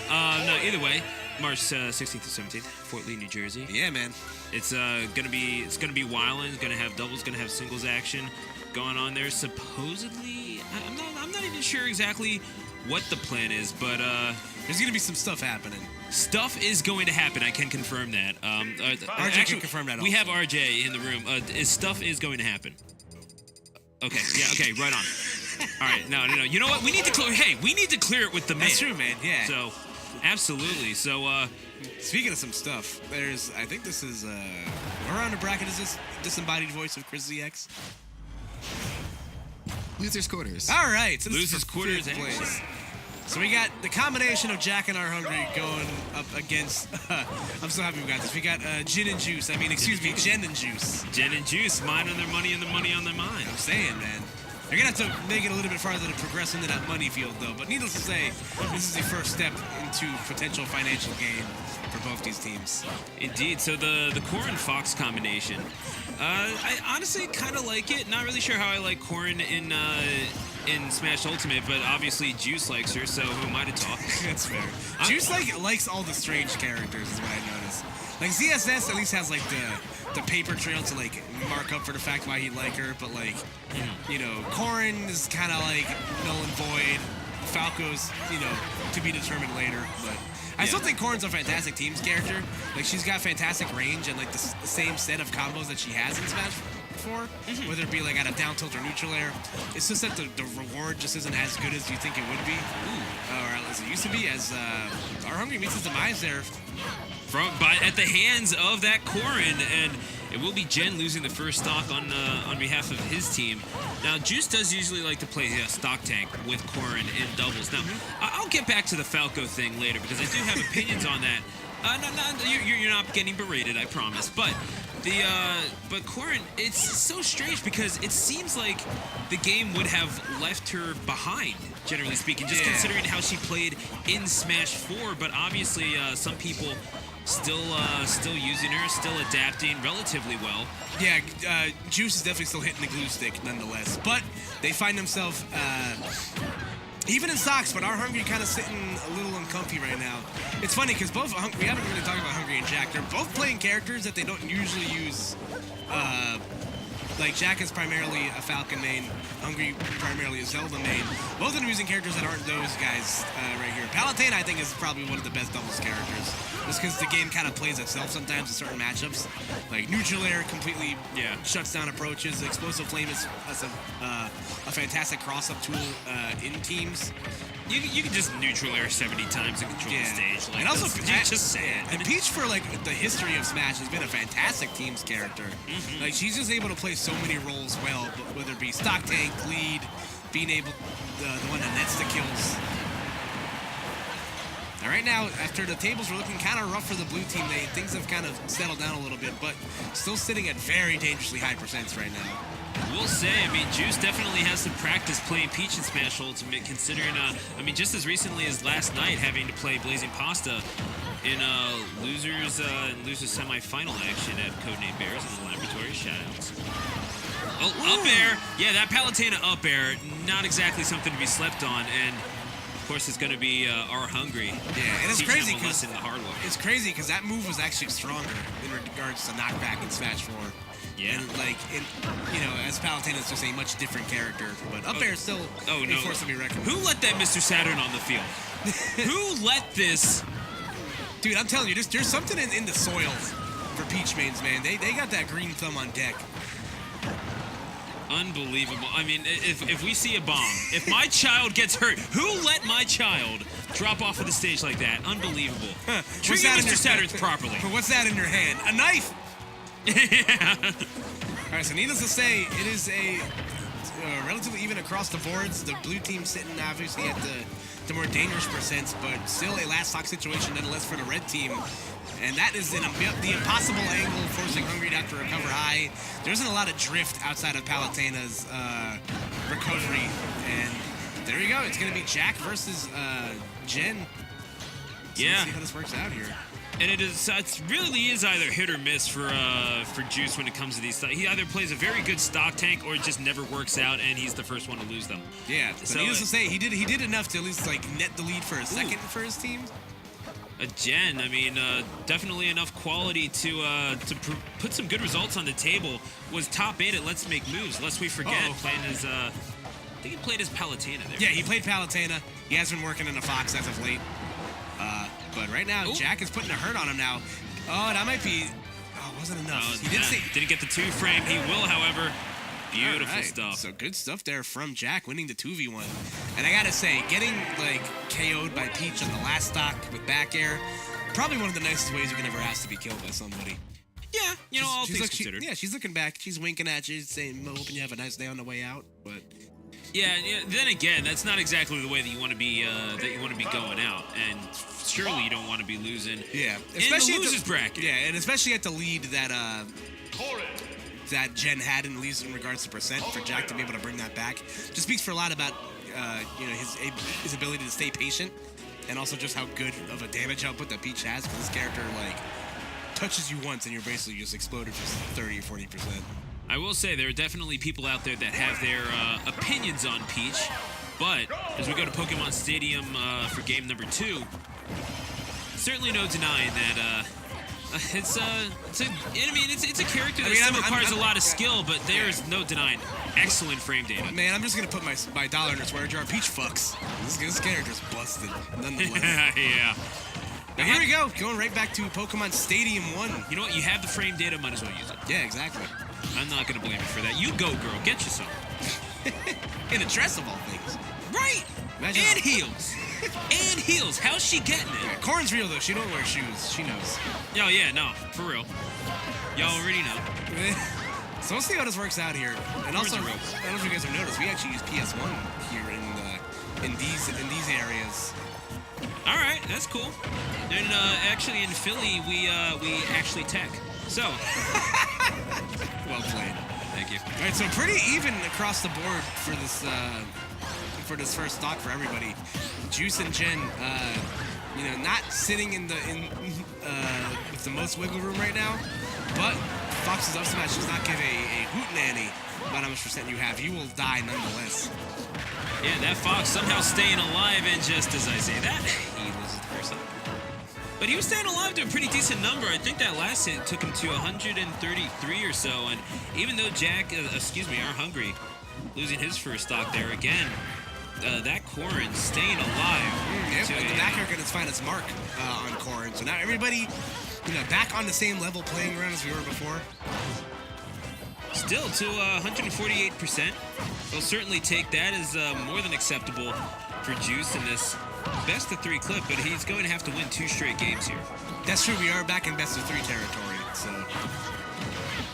No, either way, March 16th to 17th, Fort Lee, New Jersey. Yeah, man. It's gonna be wildin'. It's gonna have doubles, gonna have singles action going on there. Supposedly, I'm not even sure exactly what the plan is, but there's gonna be some stuff happening. Stuff is going to happen. I can confirm that. RJ can confirm that. We have RJ in the room. Stuff is going to happen. Okay. Yeah. Okay. Right on. All right. No. You know what? We need to clear. Hey, we need to clear it with the man. That's true, man. Yeah. So, absolutely. So, speaking of some stuff, I think this is. Where on the bracket is this disembodied voice of Chris ZX? Losers quarters. All right. So Losers quarters. So we got the combination of Jack and Arhungry going up against. I'm so happy we got this. We got Jen and Juice. Jen and Juice. Jen and Juice, mind on their money and the money on their mind. I'm saying, man. They're gonna have to make it a little bit farther to progress into that money field, though. But needless to say, this is the first step into potential financial gain for both these teams. Indeed. So the Corrin Fox combination, I honestly kind of like it. Not really sure how I like Corrin in Smash Ultimate, but obviously Juice likes her, so who am I to talk? That's fair. Juice likes all the strange characters, is what I noticed. Like ZSS at least has like the paper trail to like mark up for the fact why he'd like her, but like you know, Corrin is kind of like null and void. Falco's, you know, to be determined later, but I still think Corrin's a fantastic teams character. Like she's got fantastic range and like the same set of combos that she has in Smash 4, whether it be like at a down tilt or neutral air. It's just that the reward just isn't as good as you think it would be, or as it used to be. As Arhungry meets his demise there. At the hands of that Corrin, and it will be Jen losing the first stock on behalf of his team. Now, Juice does usually like to play stock tank with Corrin in doubles. Now, I'll get back to the Falco thing later because I do have opinions on that. You're not getting berated, I promise. But Corrin, it's so strange because it seems like the game would have left her behind, generally speaking, just considering how she played in Smash 4. But obviously, some people still using her, still adapting relatively well. Yeah, Juice is definitely still hitting the glue stick nonetheless. But they find themselves, even in stocks, but Arhungry kind of sitting a little uncomfy right now. It's funny because we haven't really talked about Hungry and Jack. They're both playing characters that they don't usually use. Like Jack is primarily a Falcon main, Hungry primarily a Zelda main. Both of them using characters that aren't those guys right here. Palutena, I think, is probably one of the best doubles characters, just because the game kind of plays itself sometimes in certain matchups. Like neutral air completely shuts down approaches. Explosive flame is a fantastic cross-up tool in teams. You can just neutral air 70 times and control the stage. Like, and also, just say it. And Peach, for like the history of Smash, has been a fantastic teams character. Like she's just able to play so many roles well, whether it be stock tank, lead, being able the one that nets the kills. Now, right now, after the tables were looking kind of rough for the blue team, things have kind of settled down a little bit, but still sitting at very dangerously high percents right now. We'll say, I mean, Juice definitely has some practice playing Peach in Smash Ultimate, considering, I mean, just as recently as last night, having to play Blazing Pasta in losers semi-final action at Codename Bears in the laboratory. Shoutouts. Oh, up air. Yeah, that Palutena up air, not exactly something to be slept on, and of course it's going to be Arhungry. Yeah, and it's crazy because the hard way. It's crazy because that move was actually stronger in regards to knockback in Smash 4. Yeah. And like, you know, as Palutena is just a much different character, but up air is still a force to be reckoned with. Who let that Mr. Saturn on the field? Who let this? Dude, I'm telling you, there's something in the soil for Peach mains, man. They got that green thumb on deck. Unbelievable. I mean, if we see a bomb, if my child gets hurt, who let my child drop off of the stage like that? Unbelievable. Treat Mr. Saturn's properly. What's that in your hand? A knife? Yeah. All right, so needless to say, it is a relatively even across the boards. The blue team sitting obviously at the more dangerous percents, but still a last stock situation nonetheless for the red team. And that is the impossible angle, forcing Hungry to have to recover high. There isn't a lot of drift outside of Palutena's recovery. And there you go. It's going to be Jack versus Jen. So let's see how this works out here. And it really is either hit or miss for Juice when it comes to these. He either plays a very good stock tank or it just never works out, and he's the first one to lose them. Yeah, so needless to say, he did enough to at least like net the lead for a second for his team. Jen, I mean, definitely enough quality to put some good results on the table. Was top 8 at Let's Make Moves. Lest we forget, playing his. I think he played his Palutena there. Yeah, he played Palutena. He has been working in a Fox as of late. But right now, Jack is putting a hurt on him now. Oh, that might be... Oh, it wasn't enough. He didn't get the 2-frame. He will, however. Beautiful stuff. So good stuff there from Jack, winning the 2v1. And I gotta say, getting like KO'd by Peach on the last stock with back air, probably one of the nicest ways you can ever ask to be killed by somebody. Yeah, all things considered. She's looking back. She's winking at you, saying, hoping you have a nice day on the way out. But... Yeah. Then again, that's not exactly the way that you want to be going out, and surely you don't want to be losing. Yeah, especially in the losers bracket. Yeah, and especially at the lead that Jen had in least in regards to percent. For Jack to be able to bring that back just speaks for a lot about his ability to stay patient, and also just how good of a damage output that Peach has. Because this character like touches you once and you're basically just exploded for 30 or 40%. I will say there are definitely people out there that have their opinions on Peach, but as we go to Pokemon Stadium for game number 2, certainly no denying that it's a character that still requires a lot of skill, but there's no denying excellent frame data. Man, I'm just gonna put my dollar in a swear jar. Peach fucks. This character's busted, nonetheless. Yeah. Now here we go, going right back to Pokemon Stadium 1. You know what? You have the frame data, might as well use it. Yeah, exactly. I'm not gonna blame you for that. You go, girl. Get you some. In a dress of all things. Right. And heels. And heels. How's she getting it? Yeah, Corrin's real though. She don't wear shoes. She knows. Oh yeah, no, for real. Y'all already know. So we'll see how this works out here. And also, I don't know if you guys have noticed, we actually use PS1 here in these areas. All right, that's cool. And actually in Philly, we actually tech. So. Well played. Thank you. All right, so pretty even across the board for this first stock for everybody. Juice and Jen, not sitting with the most wiggle room right now, but Fox's up smash does not give a hootenanny about how much percent you have. You will die nonetheless. Yeah, that Fox somehow staying alive, and just as I say that, he loses the first time. But he was staying alive to a pretty decent number. I think that last hit took him to 133 or so, and even though Arhungry losing his first stock there again, that Corrin staying alive. Yep, and the back air got its finest mark on Corrin. So now everybody, back on the same level playing around as we were before. Still to 148%. They'll certainly take that as more than acceptable for Juice in this best of 3 clip, but he's going to have to win 2 straight games here. That's true. We are back in best of 3 territory. So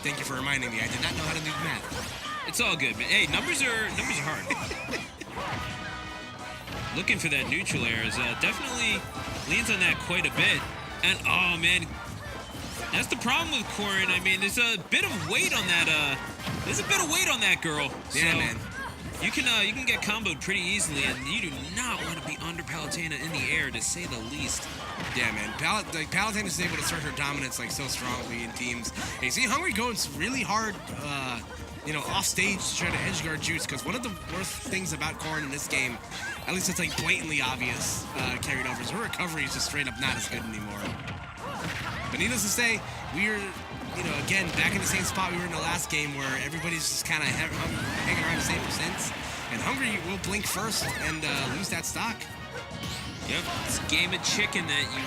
thank you for reminding me. I did not know how to do math. It's all good, man. Hey, numbers are hard. Looking for that neutral air is definitely leans on that quite a bit. And oh man, that's the problem with Corrin. I mean, there's a bit of weight on that. There's a bit of weight on that girl. Yeah, so man. You can get comboed pretty easily, and you do not want to be under Palutena in the air, to say the least. Yeah, man. Palutena is able to assert her dominance so strongly in teams. And you see Hungry going really hard, off stage to try to edge guard Juice, because one of the worst things about Corrin in this game, at least it's blatantly obvious, carried over, is her recovery is just straight up not as good anymore. But needless to say, we're, again, back in the same spot we were in the last game, where everybody's just kind of hanging around the same percents. And Hungry will blink first and lose that stock. Yep, it's a game of chicken that you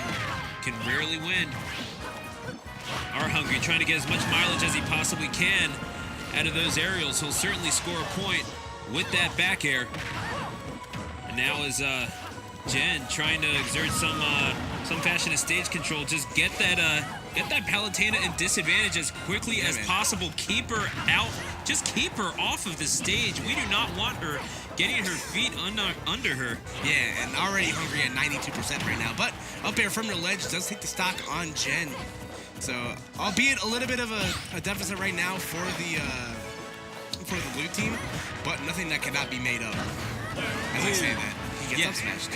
can rarely win. Arhungry trying to get as much mileage as he possibly can out of those aerials. He'll certainly score a point with that back air. And now is Jen trying to exert some fashion of stage control. Just get that Palutena in disadvantage as quickly as possible. Keep her out. Just keep her off of the stage. We do not want her getting her feet under her. Yeah, and already Hungry at 92% right now. But up air from the ledge does take the stock on Jen. So, albeit a little bit of a deficit right now for the blue team, but nothing that cannot be made up. As I say that, he gets up smashed.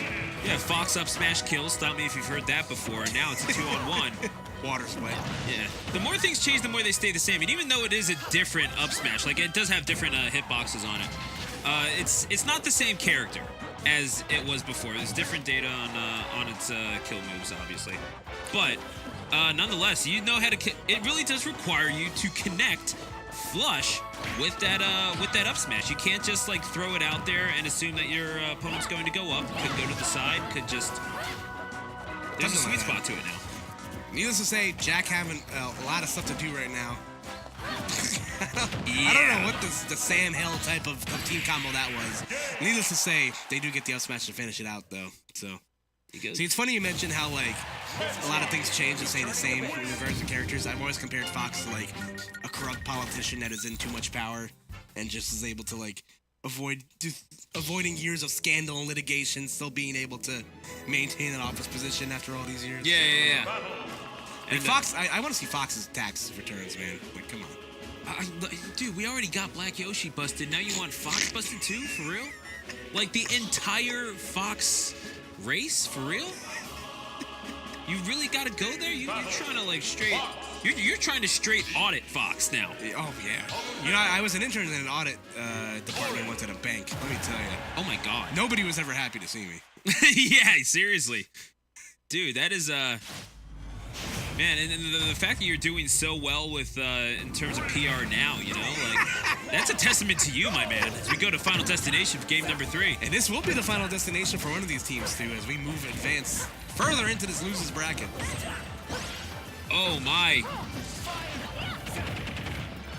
Yeah, Fox up smash kills. Stop me if you've heard that before. Now it's a 2-on-1. Water sweat. Yeah. The more things change, the more they stay the same. And even though it is a different up smash, like it does have different hitboxes on it, it's not the same character as it was before. There's different data on its kill moves, obviously. But nonetheless, you know how to. It really does require you to connect flush with that up smash. You can't just like throw it out there and assume that your opponent's going to go up. Could go to the side. Could just. There's a sweet spot to it now. Needless to say, Jack having a lot of stuff to do right now. Yeah. I don't know what the Sam Hill type of team combo that was. Needless to say, they do get the up smash to finish it out, though. So, see, it's funny you mentioned how, like, a lot of things change and stay the same in regards to characters. I've always compared Fox to, like, a corrupt politician that is in too much power and just is able to, like, avoiding years of scandal and litigation, still being able to maintain an office position after all these years. Yeah. And Fox, I want to see Fox's tax returns, man. Like, come on. Dude, we already got Black Yoshi busted. Now you want Fox busted too? For real? Like the entire Fox race? For real? You really got to go there? You're trying to like straight... You're trying to straight audit Fox now. Oh, yeah. You know, I was an intern in an audit department once at a bank. Let me tell you. Oh, my God. Nobody was ever happy to see me. Yeah, seriously. Dude, that is... Man, and the fact that you're doing so well with in terms of PR now, you know, like that's a testament to you, my man. As we go to Final Destination for game number 3, and this will be the final destination for one of these teams too, as we advance further into this losers bracket. Oh my!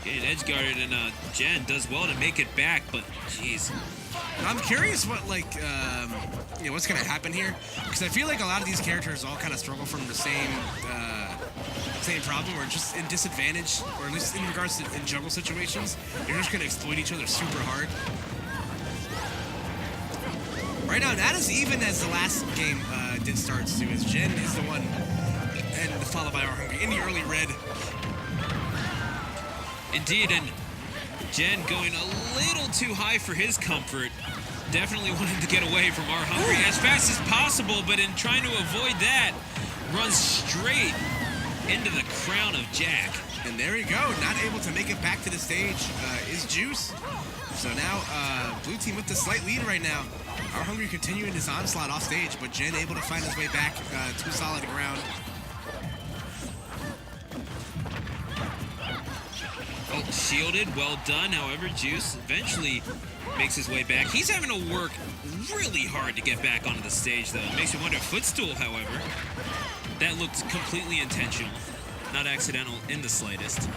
Getting edge guarded, and Jen does well to make it back, but jeez. I'm curious what what's gonna happen here, because I feel like a lot of these characters all kind of struggle from the same problem, or just in disadvantage, or at least in regards to in juggle situations, you're just gonna exploit each other super hard. Right now, not as even as the last game did start, Stu, as Jen is the one, and followed by Arhungry in the early red. Indeed, and Jen going a little too high for his comfort. Definitely wanted to get away from Arhungry as fast as possible, but in trying to avoid that, runs straight into the crown of Jack. And there you go. Not able to make it back to the stage is Juice. So now, blue team with the slight lead right now. Arhungry continuing his onslaught off stage, but Jen able to find his way back to solid ground. Oh, shielded, well done. However, Juice eventually makes his way back. He's having to work really hard to get back onto the stage, though. Makes me wonder. Footstool, however, that looked completely intentional, not accidental in the slightest.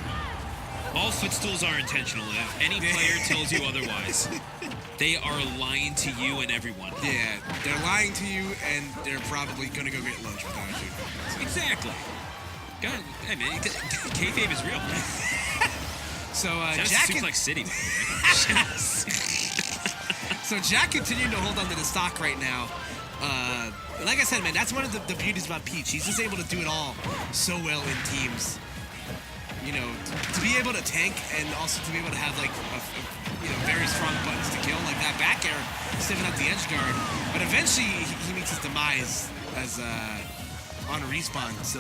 All footstools are intentional. If any player tells you otherwise, they are lying to you and everyone. Yeah, they're lying to you, and they're probably going to go get lunch without you. Exactly. God, hey man, kayfabe is real. So Jack Suplex City, by the way. So Jack continuing to hold on to the stock right now. Like I said, man, that's one of the beauties about Peach. He's just able to do it all so well in teams. You know, to be able to tank and also to be able to have like very strong buttons to kill, like that back air, stiffing up the edge guard. But eventually he meets his demise as on a respawn. So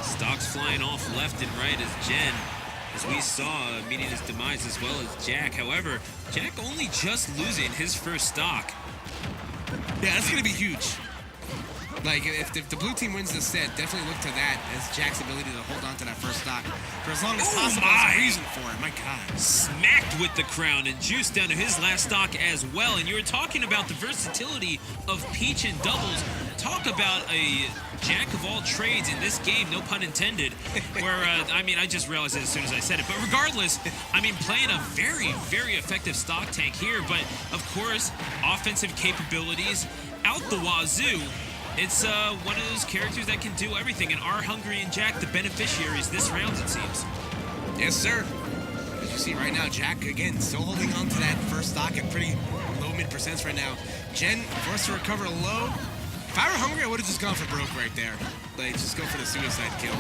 stocks flying off left and right as Jen, as we saw, meeting his demise as well as Jack. However, Jack only just losing his first stock. Yeah, that's going to be huge. Like, if the blue team wins this set, definitely look to that as Jack's ability to hold on to that first stock for as long as possible as a reason for it. My God. Smacked with the crown, and Juice down to his last stock as well. And you were talking about the versatility of Peach in doubles. Talk about a jack of all trades in this game, no pun intended, where, I mean, I just realized it as soon as I said it. But regardless, I mean, playing a very, very effective stock tank here. But, of course, offensive capabilities out the wazoo. It's one of those characters that can do everything, and Arhungry and Jack the beneficiaries this round, it seems. Yes, sir. As you see right now, Jack, again, still holding on to that first stock at pretty low mid-percents right now. Jen forced to recover low. If I were hungry, I would have just gone for broke right there. Like, just go for the suicide kill.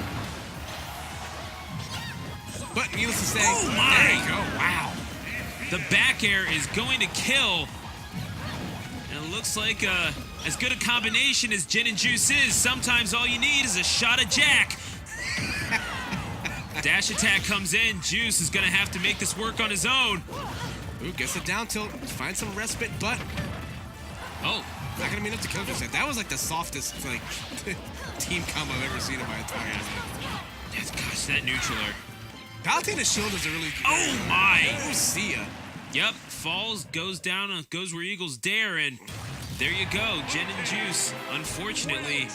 But needless to say, oh my! There you go. Wow. The back air is going to kill. And it looks like As good a combination as Gin and Juice is, sometimes all you need is a shot of Jack. Dash attack comes in. Juice is going to have to make this work on his own. Ooh, gets it down tilt. Find some respite, but Oh, not gonna be enough to kill Juice. That was like the softest like team combo I've ever seen in my entire life. yes, gosh, that neutraler. Palutena's shield is a really good. Oh, my. Oh, see ya. Yep, falls, goes down, goes where Eagles dare, and there you go, Gin and Juice. Unfortunately,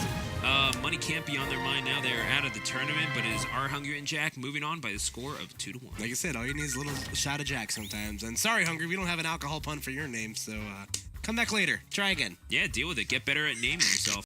money can't be on their mind now. They're out of the tournament, but it is Arhungry and Jack moving on by the score of 2-1. Like I said, all you need is a little shot of Jack sometimes. And sorry, Hungry, we don't have an alcohol pun for your name, so come back later. Try again. Yeah, deal with it. Get better at naming yourself.